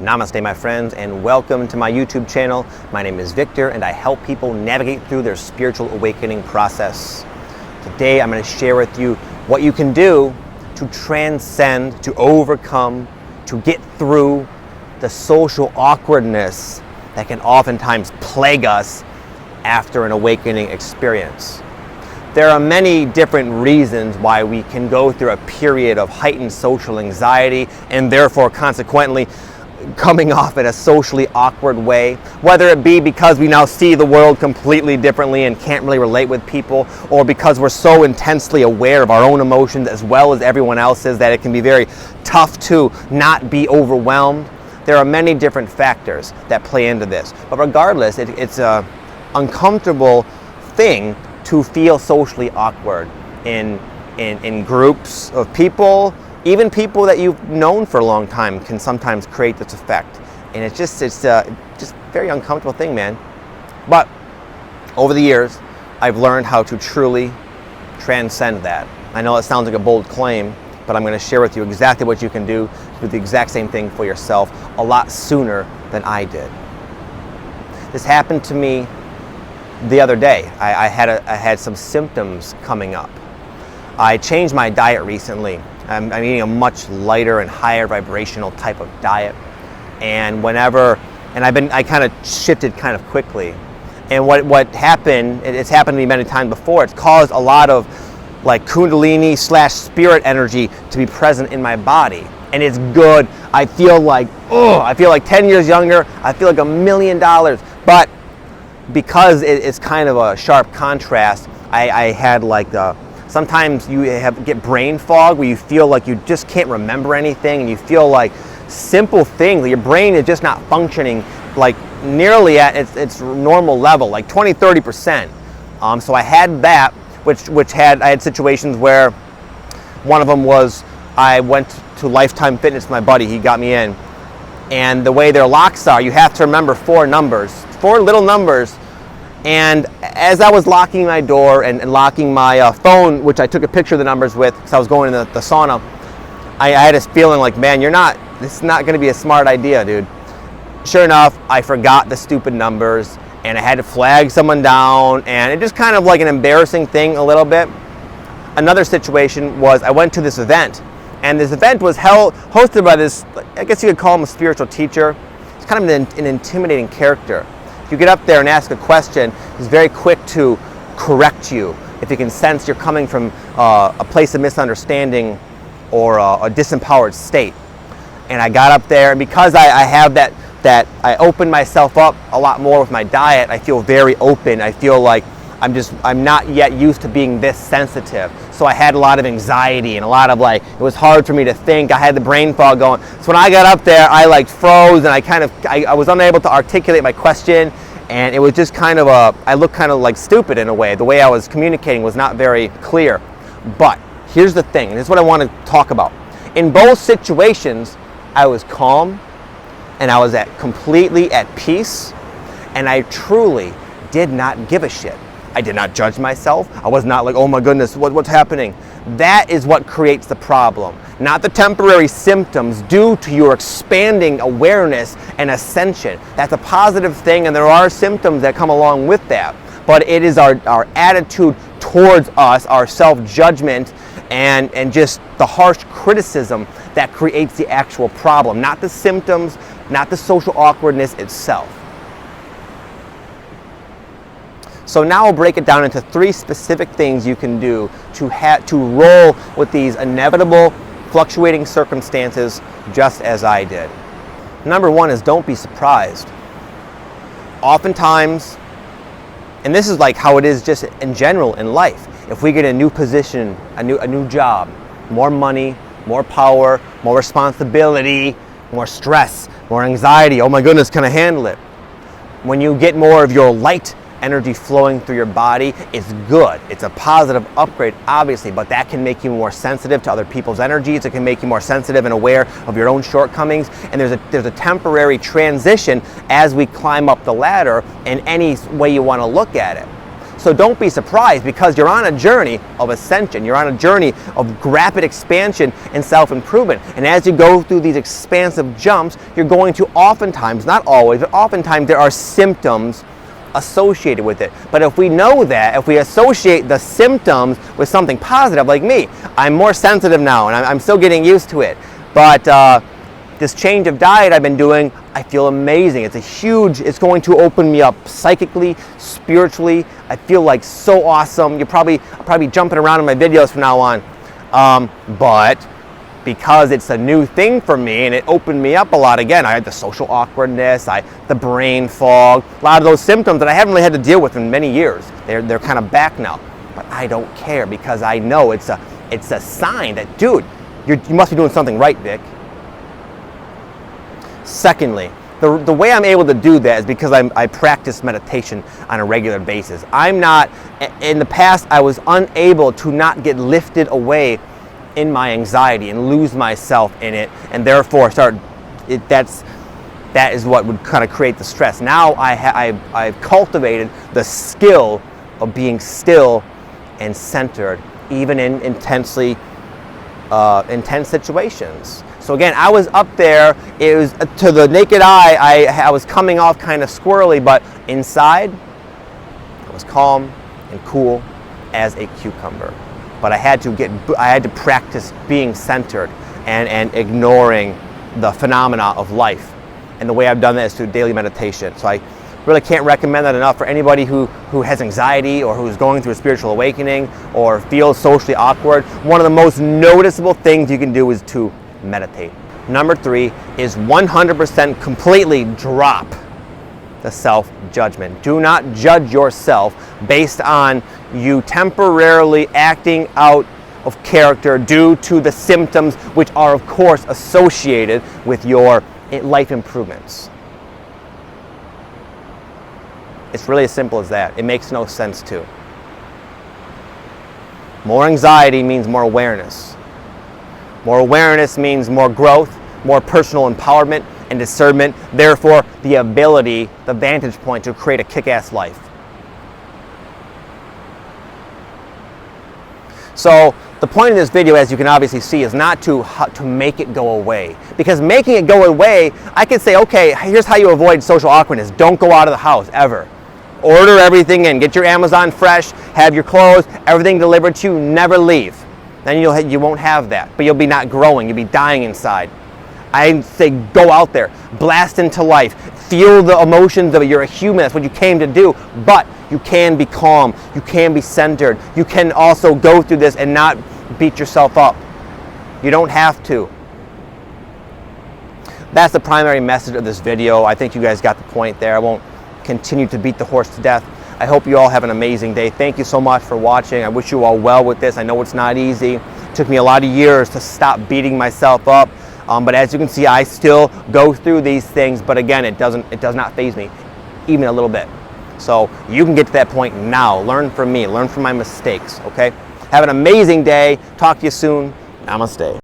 Namaste, my friends, and welcome to my YouTube channel. My name is Victor, and I help people navigate through their spiritual awakening process. Today, I'm going to share with you what you can do to transcend, to overcome, to get through the social awkwardness that can oftentimes plague us after an awakening experience. There are many different reasons why we can go through a period of heightened social anxiety and therefore consequently coming off in a socially awkward way, whether it be because we now see the world completely differently and can't really relate with people, or because we're so intensely aware of our own emotions as well as everyone else's that it can be very tough to not be overwhelmed. There are many different factors that play into this, but regardless, it's an uncomfortable thing to feel socially awkward in groups of people. Even people that you've known for a long time can sometimes create this effect, and it's just a very uncomfortable thing, man. But over the years, I've learned how to truly transcend that. I know it sounds like a bold claim, but I'm going to share with you exactly what you can do to do the exact same thing for yourself a lot sooner than I did. This happened to me the other day. I had some symptoms coming up. I changed my diet recently. I'm eating a much lighter and higher vibrational type of diet, and I kind of shifted kind of quickly. And what happened? It's happened to me many times before. It's caused a lot of like Kundalini / spirit energy to be present in my body, and it's good. I feel like 10 years younger. I feel like $1 million. But because it's kind of a sharp contrast, I had like sometimes you get brain fog where you feel like you just can't remember anything, and you feel like simple things, your brain is just not functioning like nearly at its normal level, like 20-30%. So I had that, I had situations where one of them was I went to Lifetime Fitness, my buddy, he got me in, and the way their locks are, you have to remember four little numbers. And as I was locking my door and locking my phone, which I took a picture of the numbers with because I was going in the sauna, I had this feeling like, man, this is not going to be a smart idea, dude. Sure enough, I forgot the stupid numbers, and I had to flag someone down, and it just kind of like an embarrassing thing a little bit. Another situation was I went to this event, and this event was hosted by this, I guess you could call him a spiritual teacher. It's kind of an intimidating character. If you get up there and ask a question, he's very quick to correct you if he can sense you're coming from a place of misunderstanding or a disempowered state. And I got up there, and because I have that I open myself up a lot more with my diet, I feel very open. I feel like I'm not yet used to being this sensitive. So I had a lot of anxiety and a lot of it was hard for me to think. I had the brain fog going. So when I got up there, I froze, and I was unable to articulate my question, and it was just I looked kind of like stupid in a way. The way I was communicating was not very clear. But here's the thing, and this is what I want to talk about. In both situations, I was calm, and I was completely at peace, and I truly did not give a shit. I did not judge myself. I was not like, oh my goodness, what's happening? That is what creates the problem, not the temporary symptoms due to your expanding awareness and ascension. That's a positive thing, and there are symptoms that come along with that. But it is our attitude towards us, our self-judgment, and just the harsh criticism that creates the actual problem, not the symptoms, not the social awkwardness itself. So now I'll break it down into 3 specific things you can do to roll with these inevitable, fluctuating circumstances just as I did. Number 1 is don't be surprised. Oftentimes, and this is like how it is just in general in life, if we get a new position, a new job, more money, more power, more responsibility, more stress, more anxiety, oh my goodness, can I handle it? When you get more of your light energy flowing through your body, it's good. It's a positive upgrade, obviously, but that can make you more sensitive to other people's energies. It can make you more sensitive and aware of your own shortcomings. And there's a temporary transition as we climb up the ladder in any way you want to look at it. So don't be surprised, because you're on a journey of ascension. You're on a journey of rapid expansion and self-improvement. And as you go through these expansive jumps, you're going to oftentimes, not always, but oftentimes there are symptoms associated with it. But if we know that, if we associate the symptoms with something positive, like me, I'm more sensitive now and I'm still getting used to it. But this change of diet I've been doing, I feel amazing. It's going to open me up psychically, spiritually. I feel like so awesome. I'll probably be jumping around in my videos from now on. But because it's a new thing for me and it opened me up a lot again, I had the social awkwardness, the brain fog, a lot of those symptoms that I haven't really had to deal with in many years. They're kind of back now. But I don't care, because I know it's a sign that, dude, you must be doing something right, Vic. Secondly, the way I'm able to do that is because I practice meditation on a regular basis. In the past, I was unable to not get lifted away in my anxiety and lose myself in it, and therefore that is what would kind of create the stress. Now I've cultivated the skill of being still and centered, even in intense situations. So again, I was up there. It was, to the naked eye, I was coming off kind of squirrely, but inside, I was calm and cool as a cucumber. But I had to practice being centered and ignoring the phenomena of life. And the way I've done that is through daily meditation. So I really can't recommend that enough for anybody who has anxiety, or who's going through a spiritual awakening, or feels socially awkward. One of the most noticeable things you can do is to meditate. Number 3 is 100% completely drop the self-judgment. Do not judge yourself based on you temporarily acting out of character due to the symptoms, which are of course associated with your life improvements. It's really as simple as that. It makes no sense to. More anxiety means more awareness. More awareness means more growth, more personal empowerment and discernment, therefore the ability, the vantage point to create a kick-ass life. So the point of this video, as you can obviously see, is not to make it go away. Because making it go away, I could say, okay, here's how you avoid social awkwardness. Don't go out of the house, ever. Order everything in. Get your Amazon fresh, have your clothes, everything delivered to you, never leave. Then you won't have that, but you'll be not growing, you'll be dying inside. I say go out there, blast into life, feel the emotions of it. You're a human, that's what you came to do, but you can be calm, you can be centered, you can also go through this and not beat yourself up. You don't have to. That's the primary message of this video. I think you guys got the point there. I won't continue to beat the horse to death. I hope you all have an amazing day. Thank you so much for watching. I wish you all well with this. I know it's not easy. It took me a lot of years to stop beating myself up. But as you can see, I still go through these things. But again, it does not faze me, even a little bit. So you can get to that point now. Learn from me. Learn from my mistakes, okay? Have an amazing day. Talk to you soon. Namaste.